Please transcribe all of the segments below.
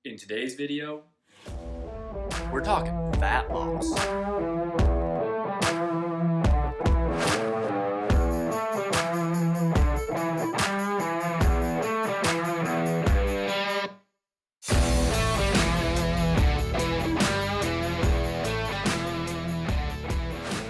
In today's video, we're talking fat loss.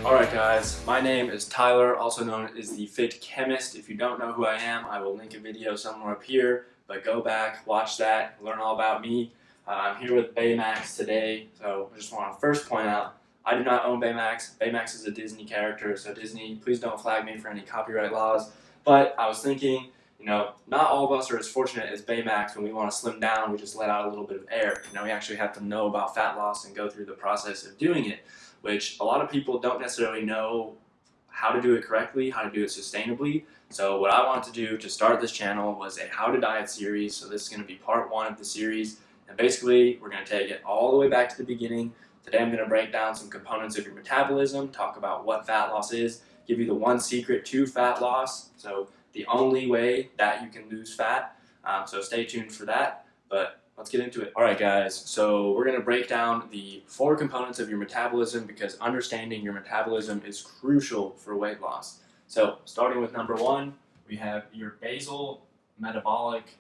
Alright guys, my name is Tyler, also known as the Fit Chemist. If you don't know who I am, I will link a video somewhere up here, but go back, watch that, learn all about me. I'm here with Baymax today, so I just want to first point out, I do not own Baymax. Baymax is a Disney character, so Disney, please don't flag me for any copyright laws. But I was thinking, not all of us are as fortunate as Baymax. When we want to slim down, we just let out a little bit of air. We actually have to know about fat loss and go through the process of doing it, which a lot of people don't necessarily know how to do it correctly, how to do it sustainably. So what I wanted to do to start this channel was a How to Diet series. So this is going to be part 1 of the series. And basically, we're going to take it all the way back to the beginning. Today I'm going to break down some components of your metabolism, talk about what fat loss is, give you the one secret to fat loss, so the only way that you can lose fat. So stay tuned for that, but let's get into it. Alright guys, so we're going to break down the 4 components of your metabolism because understanding your metabolism is crucial for weight loss. So starting with number 1, we have your basal metabolic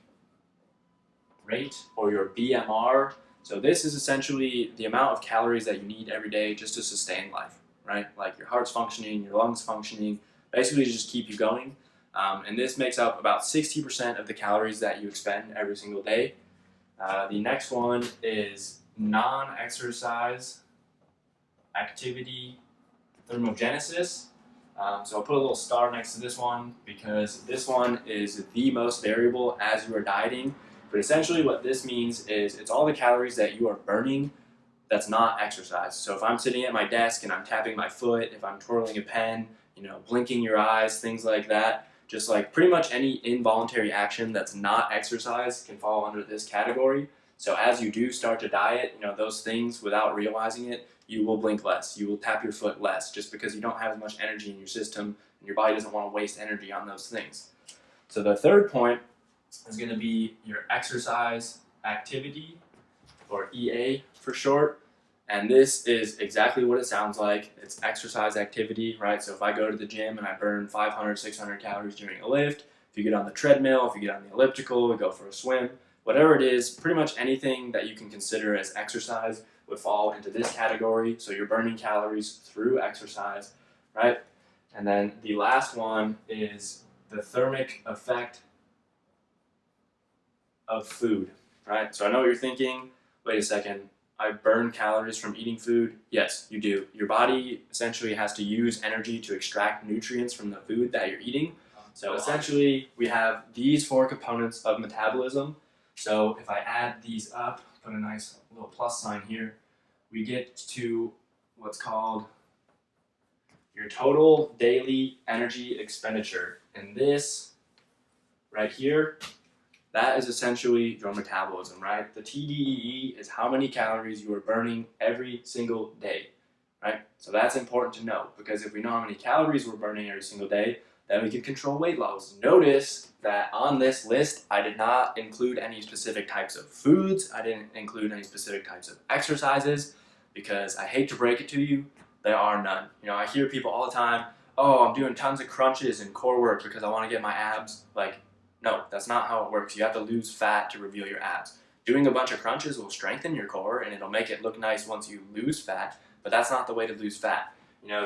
rate, or your BMR. So this is essentially the amount of calories that you need every day just to sustain life, right? Like your heart's functioning, your lungs functioning, basically to just keep you going. And this makes up about 60% of the calories that you expend every single day. The next one is non-exercise activity thermogenesis. So I'll put a little star next to this one because this one is the most variable as you are dieting. But essentially what this means is it's all the calories that you are burning that's not exercise. So if I'm sitting at my desk and I'm tapping my foot, if I'm twirling a pen, blinking your eyes, things like that, just like pretty much any involuntary action that's not exercise can fall under this category. So as you do start to diet, those things without realizing it, you will blink less, you will tap your foot less just because you don't have as much energy in your system and your body doesn't want to waste energy on those things. So the third point is going to be your exercise activity, or EA for short. And this is exactly what it sounds like. It's exercise activity, right? So if I go to the gym and I burn 500, 600 calories during a lift, if you get on the treadmill, if you get on the elliptical, we go for a swim, whatever it is, pretty much anything that you can consider as exercise would fall into this category. So you're burning calories through exercise, right? And then the last one is the thermic effect of food, right? So I know what you're thinking, wait a second, I burn calories from eating food. Yes, you do. Your body essentially has to use energy to extract nutrients from the food that you're eating. So essentially, we have these 4 components of metabolism. So if I add these up, put a nice little plus sign here, we get to what's called your total daily energy expenditure. And this right here, that is essentially your metabolism, right? The TDEE is how many calories you are burning every single day, right? So that's important to know because if we know how many calories we're burning every single day, then we can control weight loss. Notice that on this list, I did not include any specific types of foods. I didn't include any specific types of exercises because I hate to break it to you, there are none. I hear people all the time, oh, I'm doing tons of crunches and core work because I want to get my abs. No, that's not how it works. You have to lose fat to reveal your abs. Doing a bunch of crunches will strengthen your core and it'll make it look nice once you lose fat, but that's not the way to lose fat.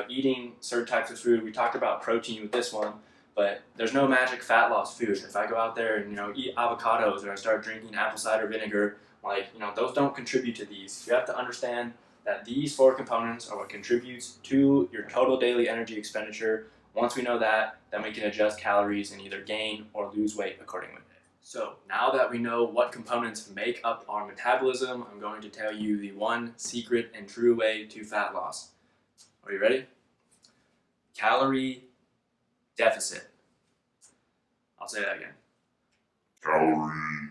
Eating certain types of food, we talked about protein with this one, but there's no magic fat loss food. If I go out there and eat avocados or I start drinking apple cider vinegar, those don't contribute to these. You have to understand that these 4 components are what contributes to your total daily energy expenditure. Once we know that, then we can adjust calories and either gain or lose weight accordingly. So now that we know what components make up our metabolism, I'm going to tell you the one secret and true way to fat loss. Are you ready? Calorie deficit. I'll say that again. Calorie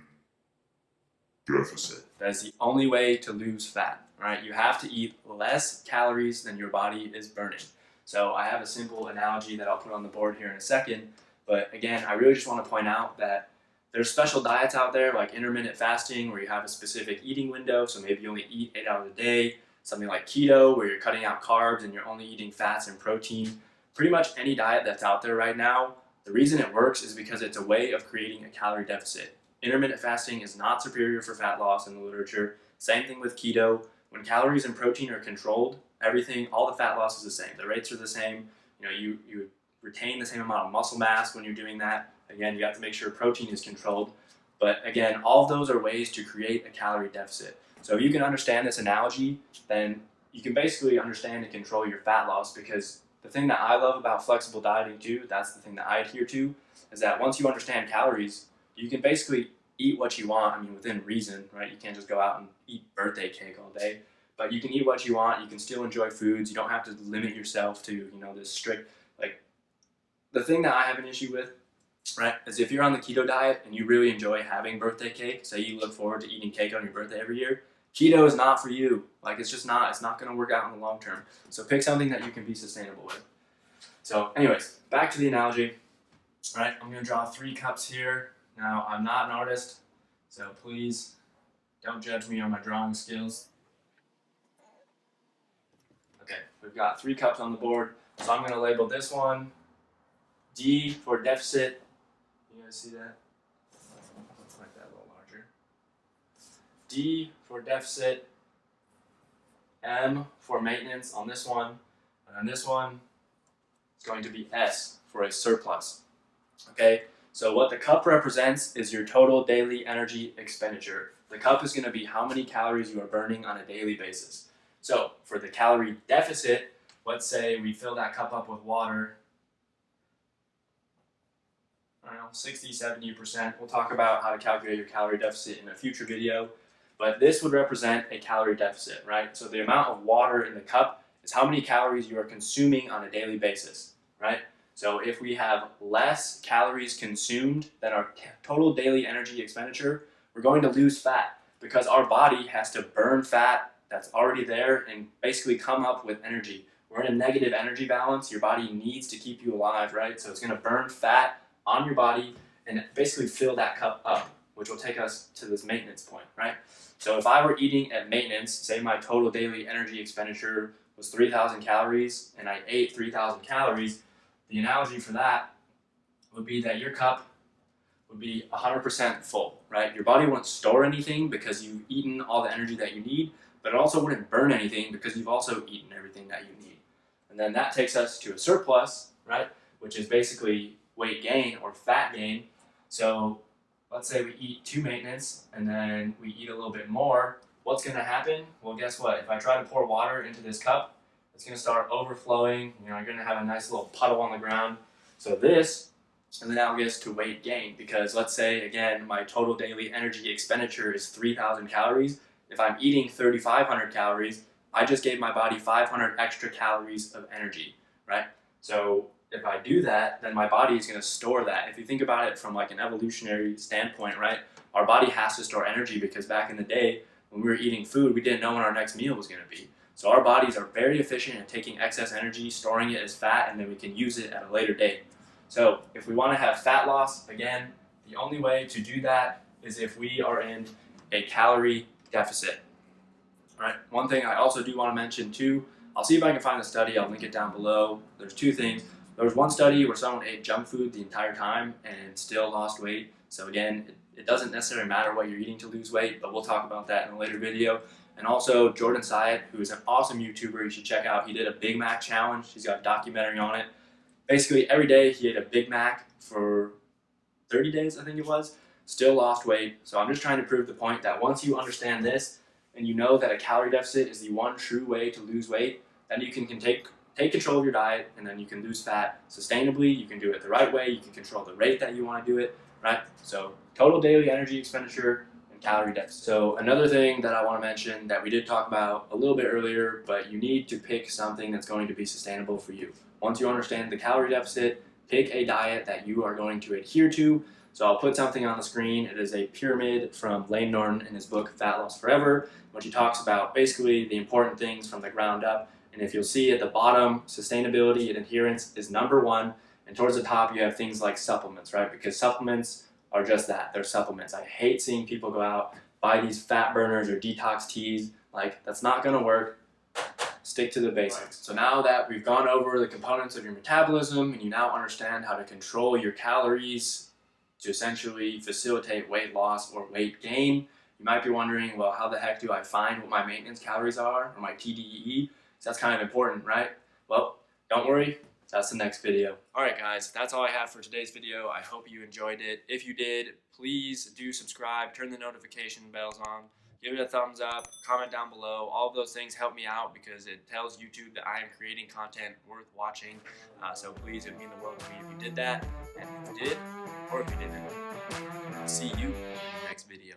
deficit. That's the only way to lose fat, right? You have to eat less calories than your body is burning. So I have a simple analogy that I'll put on the board here in a second. But again, I really just want to point out that There's special diets out there like intermittent fasting where you have a specific eating window, so maybe you only eat 8 hours a day. Something like keto where you're cutting out carbs and you're only eating fats and protein. Pretty much any diet that's out there right now, the reason it works is because it's a way of creating a calorie deficit. Intermittent fasting is not superior for fat loss in the literature. Same thing with keto. When calories and protein are controlled, everything, all the fat loss is the same. The rates are the same. You retain the same amount of muscle mass when you're doing that. Again, you have to make sure protein is controlled. But again, all of those are ways to create a calorie deficit. So if you can understand this analogy, then you can basically understand and control your fat loss, because the thing that I love about flexible dieting too, that's the thing that I adhere to, is that once you understand calories, you can basically eat what you want. I mean, within reason, right? You can't just go out and eat birthday cake all day, but you can eat what you want. You can still enjoy foods. You don't have to limit yourself to, this strict, like, the thing that I have an issue with, right, is if you're on the keto diet and you really enjoy having birthday cake, say you look forward to eating cake on your birthday every year, keto is not for you. Like, it's not going to work out in the long term. So pick something that you can be sustainable with. So anyways, back to the analogy. All right, I'm going to draw 3 cups here. Now, I'm not an artist, so please don't judge me on my drawing skills. Okay, we've got 3 cups on the board. So I'm going to label this one D for deficit. You guys see that? Let's make that a little larger. D for deficit, M for maintenance on this one, and on this one, it's going to be S for a surplus. Okay, so what the cup represents is your total daily energy expenditure. The cup is going to be how many calories you are burning on a daily basis. So for the calorie deficit, let's say we fill that cup up with water, I don't know, 60, 70%. We'll talk about how to calculate your calorie deficit in a future video. But this would represent a calorie deficit, right? So the amount of water in the cup is how many calories you are consuming on a daily basis, right? So if we have less calories consumed than our total daily energy expenditure, we're going to lose fat, because our body has to burn fat that's already there and basically come up with energy. We're in a negative energy balance. Your body needs to keep you alive, right? So it's going to burn fat on your body and basically fill that cup up, which will take us to this maintenance point, right? So if I were eating at maintenance, say my total daily energy expenditure was 3,000 calories and I ate 3,000 calories, the analogy for that would be that your cup would be 100% full, right? Your body won't store anything because you've eaten all the energy that you need, but it also wouldn't burn anything because you've also eaten everything that you need. And then that takes us to a surplus, right? Which is basically weight gain or fat gain. So let's say we eat to maintenance and then we eat a little bit more. What's going to happen? Well, guess what? If I try to pour water into this cup, it's going to start overflowing. You're going to have a nice little puddle on the ground. So this is analogous to weight gain, because let's say, again, my total daily energy expenditure is 3,000 calories. If I'm eating 3,500 calories, I just gave my body 500 extra calories of energy, right? So if I do that, then my body is going to store that. If you think about it from like an evolutionary standpoint, right? Our body has to store energy because back in the day, when we were eating food, we didn't know when our next meal was going to be. So our bodies are very efficient at taking excess energy, storing it as fat, and then we can use it at a later date. So if we want to have fat loss, again, the only way to do that is if we are in a calorie deficit. All right. One thing I also do want to mention too, I'll see if I can find the study, I'll link it down below. There's 2 things. There was one study where someone ate junk food the entire time and still lost weight. So again, it doesn't necessarily matter what you're eating to lose weight, but we'll talk about that in a later video. And also Jordan Syatt, who is an awesome YouTuber you should check out. He did a Big Mac challenge. He's got a documentary on it. Basically every day he ate a Big Mac for 30 days, I think it was, still lost weight. So I'm just trying to prove the point that once you understand this and you know that a calorie deficit is the one true way to lose weight, then you can take control of your diet, and then you can lose fat sustainably. You can do it the right way. You can control the rate that you want to do it, right? So total daily energy expenditure and calorie deficit. So another thing that I want to mention that we did talk about a little bit earlier, but you need to pick something that's going to be sustainable for you. Once you understand the calorie deficit, pick a diet that you are going to adhere to. So I'll put something on the screen. It is a pyramid from Lane Norton in his book, Fat Loss Forever, which he talks about basically the important things from the ground up. And if you'll see at the bottom, sustainability and adherence is number 1. And towards the top, you have things like supplements, right? Because supplements are just that. They're supplements. I hate seeing people go out, buy these fat burners or detox teas. Like, that's not gonna work. Stick to the basics. So now that we've gone over the components of your metabolism and you now understand how to control your calories to essentially facilitate weight loss or weight gain, you might be wondering, well, how the heck do I find what my maintenance calories are, or my TDEE? So that's kind of important, right? Well, don't worry, that's the next video. Alright guys, that's all I have for today's video. I hope you enjoyed it. If you did, please do subscribe, turn the notification bells on, give it a thumbs up, comment down below. All of those things help me out because it tells YouTube that I am creating content worth watching. So please, it would mean the world to me if you did that. And if you did, or if you didn't, I'll see you in the next video.